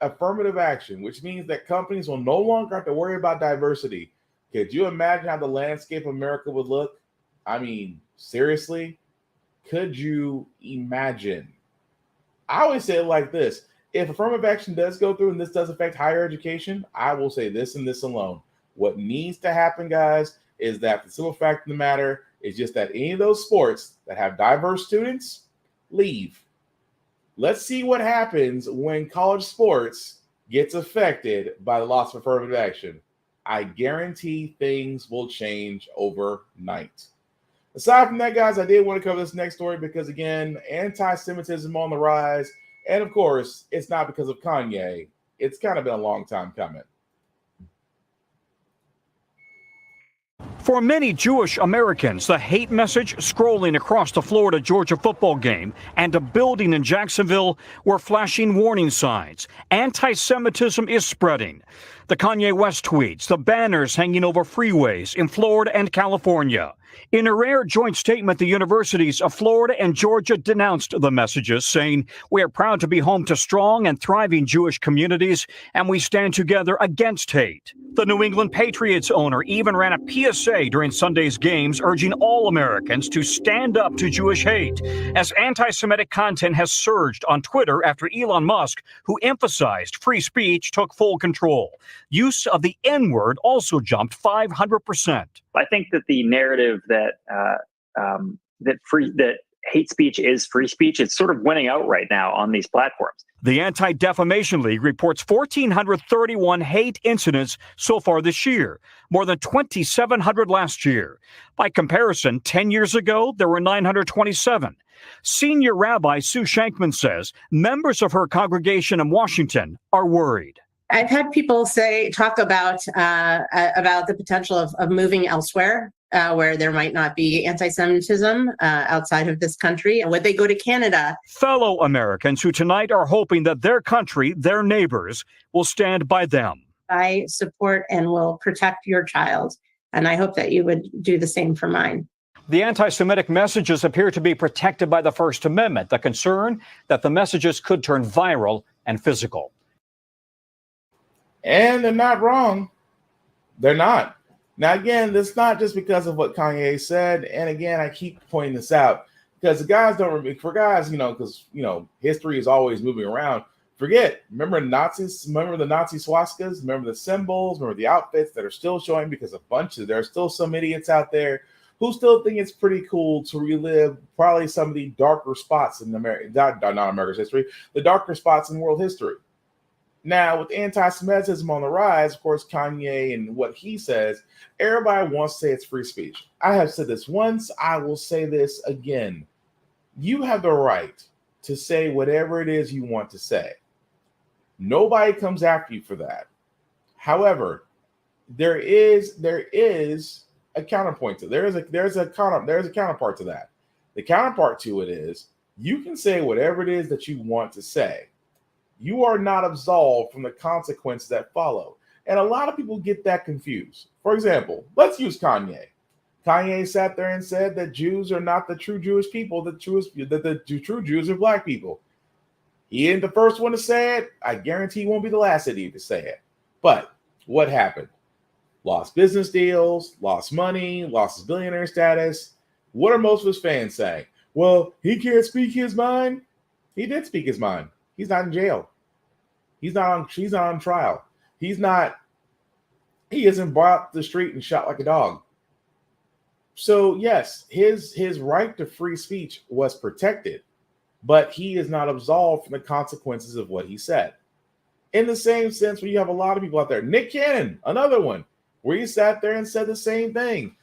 affirmative action, which means that companies will no longer have to worry about diversity, could you imagine how the landscape of America would look? I mean, seriously, could you imagine? I always say it like this. If affirmative action does go through and this does affect higher education, I will say this and this alone. What needs to happen, guys, is that the simple fact of the matter is just that any of those sports that have diverse students leave. Let's see what happens when college sports gets affected by the loss of affirmative action. I guarantee things will change overnight. Aside from that, guys, I did want to cover this next story because, again, anti-Semitism on the rise. And, of course, it's not because of Kanye. It's kind of been a long time coming. For many Jewish Americans, the hate message scrolling across the Florida-Georgia football game and a building in Jacksonville were flashing warning signs. Anti-Semitism is spreading. The Kanye West tweets, the banners hanging over freeways in Florida and California. In a rare joint statement, the universities of Florida and Georgia denounced the messages, saying, "We are proud to be home to strong and thriving Jewish communities, and we stand together against hate." The New England Patriots owner even ran a PSA during Sunday's games, urging all Americans to stand up to Jewish hate, as anti-Semitic content has surged on Twitter after Elon Musk, who emphasized free speech, took full control. Use of the N-word also jumped 500%. I think that the narrative that hate speech is free speech, it's sort of winning out right now on these platforms. The Anti-Defamation League reports 1,431 hate incidents so far this year, more than 2,700 last year. By comparison, 10 years ago, there were 927. Senior Rabbi Sue Shankman says members of her congregation in Washington are worried. I've had people talk about the potential of moving elsewhere where there might not be anti-Semitism outside of this country. Would they go to Canada? Fellow Americans who tonight are hoping that their country, their neighbors, will stand by them. I support and will protect your child, and I hope that you would do the same for mine. The anti-Semitic messages appear to be protected by the First Amendment, the concern that the messages could turn viral and physical. And they're not wrong. They're not. Now, again, this is not just because of what Kanye said. And again, I keep pointing this out because the guys because, history is always moving around. Remember Nazis? Remember the Nazi swastikas? Remember the symbols? Remember the outfits that are still showing because there are still some idiots out there who still think it's pretty cool to relive probably some of the darker spots in not America's history, the darker spots in world history. Now, with anti-Semitism on the rise, of course, Kanye and what he says, everybody wants to say it's free speech. I have said this once. I will say this again. You have the right to say whatever it is you want to say. Nobody comes after you for that. However, there is a counterpoint to there's a counterpart to that. The counterpart to it is you can say whatever it is that you want to say. You are not absolved from the consequences that follow. And a lot of people get that confused. For example, let's use Kanye. Kanye sat there and said that Jews are not the true Jewish people, that the true Jews are black people. He ain't the first one to say it. I guarantee he won't be the last idiot to say it. But what happened? Lost business deals, lost money, lost his billionaire status. What are most of his fans saying? Well, he can't speak his mind. He did speak his mind. He's not in jail. He's not on trial. He isn't brought up the street and shot like a dog. So yes, his right to free speech was protected, but he is not absolved from the consequences of what he said. In the same sense, where you have a lot of people out there, Nick Cannon, another one, where he sat there and said the same thing.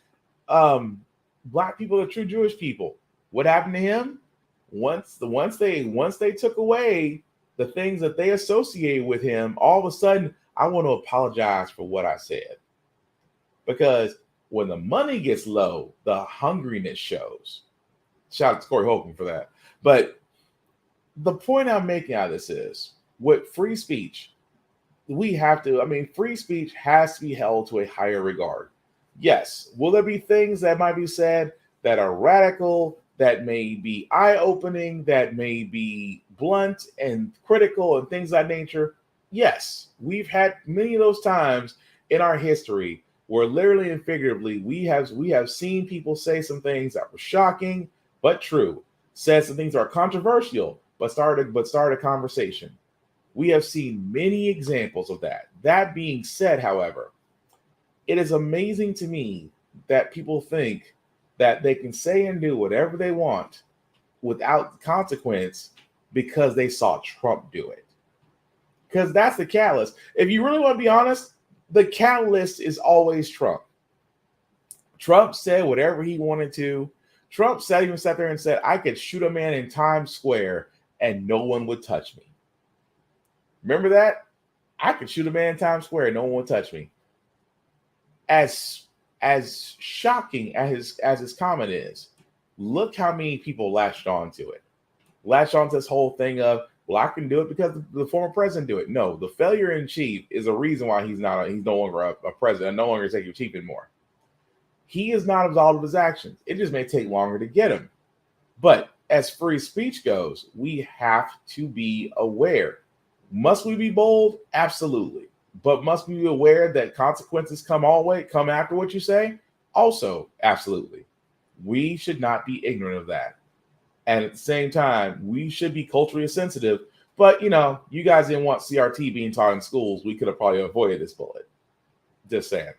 Black people are true Jewish people. What happened to him? Once they took away the things that they associate with him, all of a sudden, I want to apologize for what I said. Because when the money gets low, the hungriness shows. Shout out to Corey Holcomb for that. But the point I'm making out of this is, with free speech, free speech has to be held to a higher regard. Yes, will there be things that might be said that are radical, that may be eye-opening, that may be blunt and critical and things of that nature? Yes, we've had many of those times in our history where literally and figuratively we have seen people say some things that were shocking but true, said some things that are controversial but started a conversation. We have seen many examples of that. That being said, however, it is amazing to me that people think that they can say and do whatever they want without consequence because they saw Trump do it. Because that's the catalyst. If you really want to be honest, the catalyst is always Trump. Trump said whatever he wanted to. Trump even sat there and said, I could shoot a man in Times Square and no one would touch me. Remember that? I could shoot a man in Times Square and no one would touch me. As as shocking as his comment is, look how many people latched on to it. Latched on to this whole thing of, well, I can do it because the former president do it. No, the failure in chief is a reason why he's no longer a president, no longer executive chief anymore. He is not absolved of his actions. It just may take longer to get him. But as free speech goes, we have to be aware. Must we be bold? Absolutely. But must we be aware that consequences come after what you say? Also, absolutely. We should not be ignorant of that. And at the same time, we should be culturally sensitive. But, you guys didn't want CRT being taught in schools. We could have probably avoided this bullet. Just saying.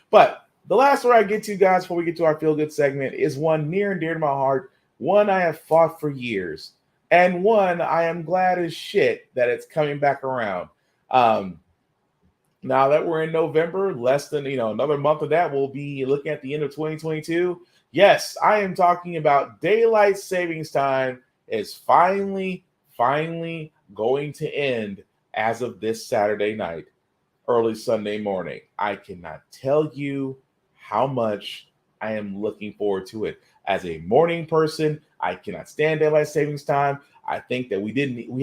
But the last one I get to, guys, before we get to our feel good segment, is one near and dear to my heart, one I have fought for years, and one I am glad as shit that it's coming back around. Now that we're in November, less than another month of that, we'll be looking at the end of 2022. Yes, I am talking about daylight savings time is finally going to end as of this Saturday night, early Sunday morning. I cannot tell you how much I am looking forward to it. As a morning person, I cannot stand daylight savings time. I think that we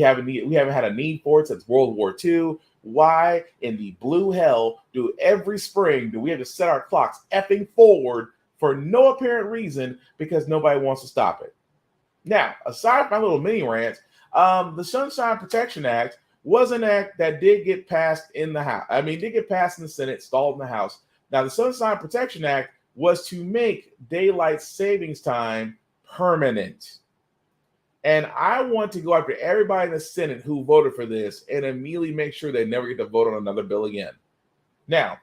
haven't had a need for it since World War II. Why in the blue hell do every spring do we have to set our clocks effing forward for no apparent reason because nobody wants to stop it? Now, aside from my little mini rant, the Sunshine Protection Act was an act that did get passed in the House. Did get passed in the Senate, stalled in the House. Now, the Sunshine Protection Act was to make daylight savings time permanent. And I want to go after everybody in the Senate who voted for this and immediately make sure they never get to vote on another bill again. Now,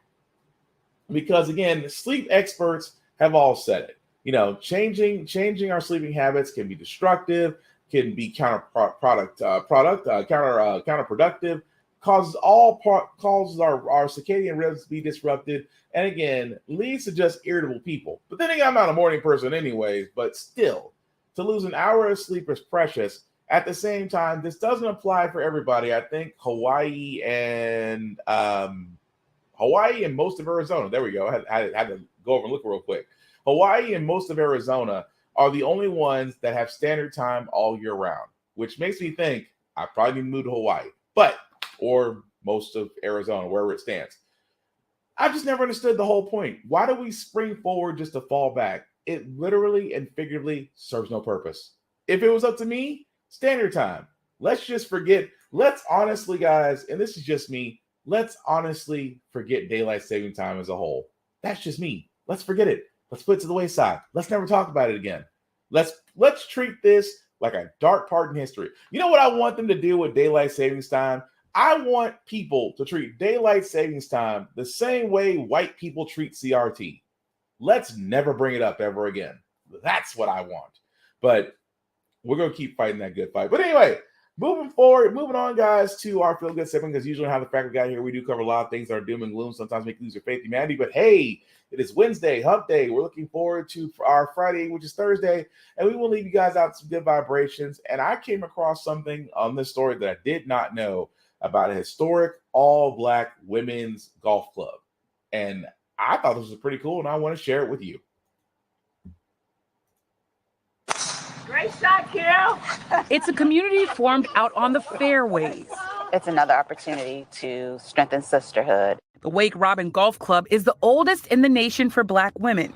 because again, sleep experts have all said it. Changing our sleeping habits can be destructive, can be counterproductive, causes our circadian rhythms to be disrupted, and again, leads to just irritable people. But then again, I'm not a morning person anyways, but still, to lose an hour of sleep is precious. At the same time, this doesn't apply for everybody. I think Hawaii and most of Arizona. There we go. I had to go over and look real quick. Hawaii and most of Arizona are the only ones that have standard time all year round, which makes me think I probably need to move to Hawaii, or most of Arizona, wherever it stands. I just never understood the whole point. Why do we spring forward just to fall back? It literally and figuratively serves no purpose. If it was up to me, standard time. Let's just forget. Let's honestly, guys, and this is just me, let's honestly forget daylight saving time as a whole. That's just me. Let's forget it. Let's put it to the wayside. Let's never talk about it again. Let's treat this like a dark part in history. You know what I want them to do with daylight savings time? I want people to treat daylight savings time the same way white people treat CRT. Let's never bring it up ever again. That's what I want. But we're going to keep fighting that good fight. But anyway, moving on, guys, to our feel good segment, because usually how the Frack we got here, we do cover a lot of things that are doom and gloom, sometimes make you lose your faith in humanity. But hey, it is Wednesday, hump day. We're looking forward to our Friday, which is Thursday, and we will leave you guys out some good vibrations. And I came across something on this story that I did not know about a historic all-black women's golf club. And I thought this was pretty cool, and I want to share it with you. Great shot, Carol. It's a community formed out on the fairways. It's another opportunity to strengthen sisterhood. The Wake Robin Golf Club is the oldest in the nation for Black women.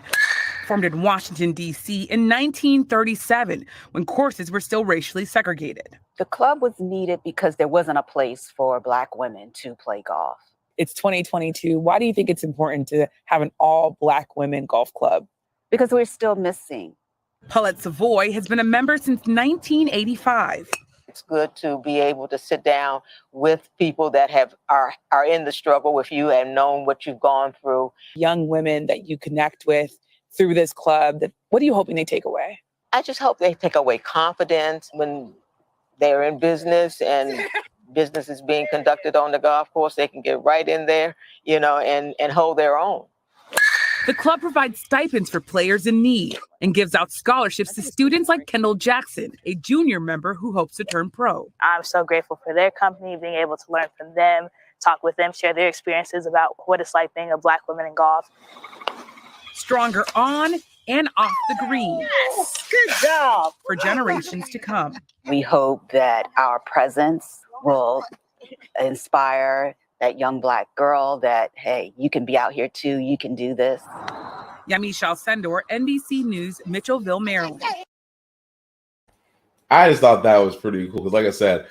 Formed in Washington, D.C. in 1937, when courses were still racially segregated. The club was needed because there wasn't a place for Black women to play golf. It's 2022. Why do you think it's important to have an all-Black women golf club? Because we're still missing. Paulette Savoy has been a member since 1985. It's good to be able to sit down with people that are in the struggle with you and known what you've gone through. Young women that you connect with through this club, what are you hoping they take away? I just hope they take away confidence when they're in business and business is being conducted on the golf course. They can get right in there, and hold their own. The club provides stipends for players in need and gives out scholarships to students like Kendall Jackson, a junior member who hopes to turn pro. I'm so grateful for their company, being able to learn from them, talk with them, share their experiences about what it's like being a Black woman in golf. stronger on and off the green. Yes, good job. For generations to come. We hope that our presence will inspire that young Black girl that, hey, you can be out here too, you can do this. Yamiche Alcindor, NBC News, Mitchellville, Maryland. I just thought that was pretty cool because, like I said,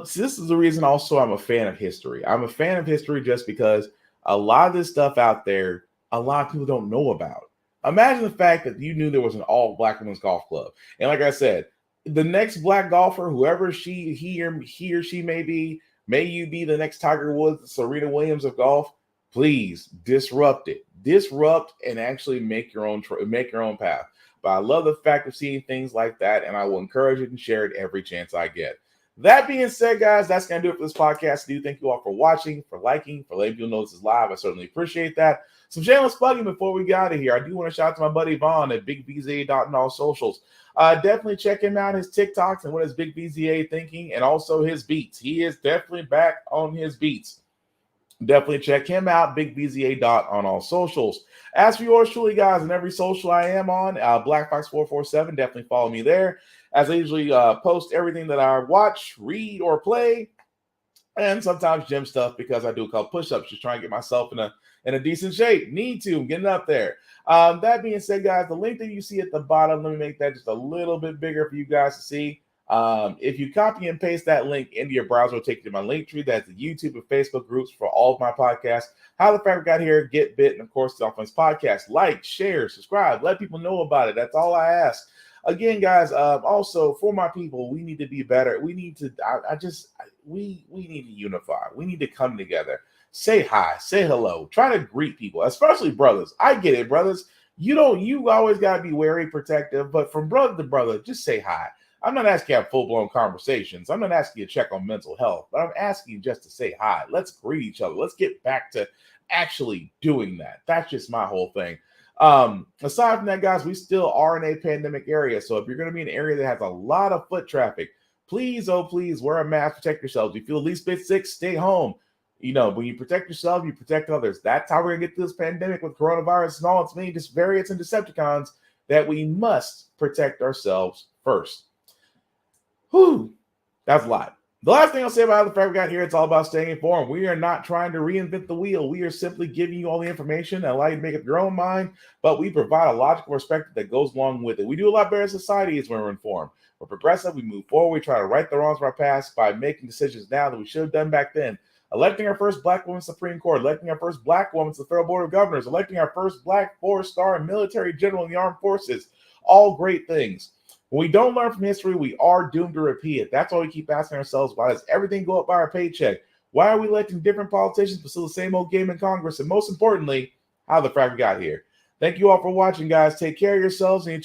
this is the reason also I'm a fan of history. I'm a fan of history just because a lot of this stuff out there, a lot of people don't know about. Imagine the fact that you knew there was an all Black women's golf club. And like I said, the next Black golfer, whoever he or she may be, may you be the next Tiger Woods, Serena Williams of golf, please disrupt it. Disrupt and actually make your own path. But I love the fact of seeing things like that, and I will encourage it and share it every chance I get. That being said, guys, that's going to do it for this podcast. I do thank you all for watching, for liking, for letting people know this is live. I certainly appreciate that. Some shameless plugging before we get out of here. I do want to shout out to my buddy Vaughn at BigVZA on all socials. Definitely check him out, his TikToks and what is Big VZA thinking, and also his beats. He is definitely back on his beats. Definitely check him out, BigVZA on all socials. As for yours truly, guys, on every social I am on, BlackFox447, definitely follow me there. As I usually post everything that I watch, read, or play, and sometimes gym stuff because I do a couple push-ups, just trying to get myself in a decent shape. Need to, I'm getting up there. That being said, guys, the link that you see at the bottom, let me make that just a little bit bigger for you guys to see. If you copy and paste that link into your browser, it'll take you to my link tree. That's the YouTube and Facebook groups for all of my podcasts. How the Frack got here, Get Bit, and of course the Offense Podcast. Like, share, subscribe, let people know about it. That's all I ask. Again, guys, also for my people, we need to be better. We need to, we need to unify. We need to come together. Say hi, say hello, try to greet people, especially brothers. I get it, brothers. You always got to be wary, protective, but from brother to brother, just say hi. I'm not asking you to have full-blown conversations. I'm not asking you to check on mental health, but I'm asking you just to say hi. Let's greet each other. Let's get back to actually doing that. That's just my whole thing. Aside from that, guys, we still are in a pandemic area. So if you're going to be in an area that has a lot of foot traffic, please, oh, please wear a mask, protect yourselves. If you feel at least a bit sick, stay home. You know, when you protect yourself, you protect others. That's how we're going to get through this pandemic with coronavirus and all its many variants and Decepticons, that we must protect ourselves first. Whew, that's a lot. The last thing I'll say about how the Frack we got here, it's all about staying informed. We are not trying to reinvent the wheel. We are simply giving you all the information and allow you to make up your own mind, but we provide a logical perspective that goes along with it. We do a lot better as society is when we're informed. We're progressive. We move forward. We try to right the wrongs of our past by making decisions now that we should have done back then. Electing our first Black woman Supreme Court, electing our first Black woman to the Federal Board of Governors, electing our first Black 4-star military general in the armed forces. All great things. When we don't learn from history, we are doomed to repeat it. That's why we keep asking ourselves, why does everything go up by our paycheck? Why are we electing different politicians but still the same old game in Congress? And most importantly, how the Frack we got here. Thank you all for watching, guys. Take care of yourselves and each other.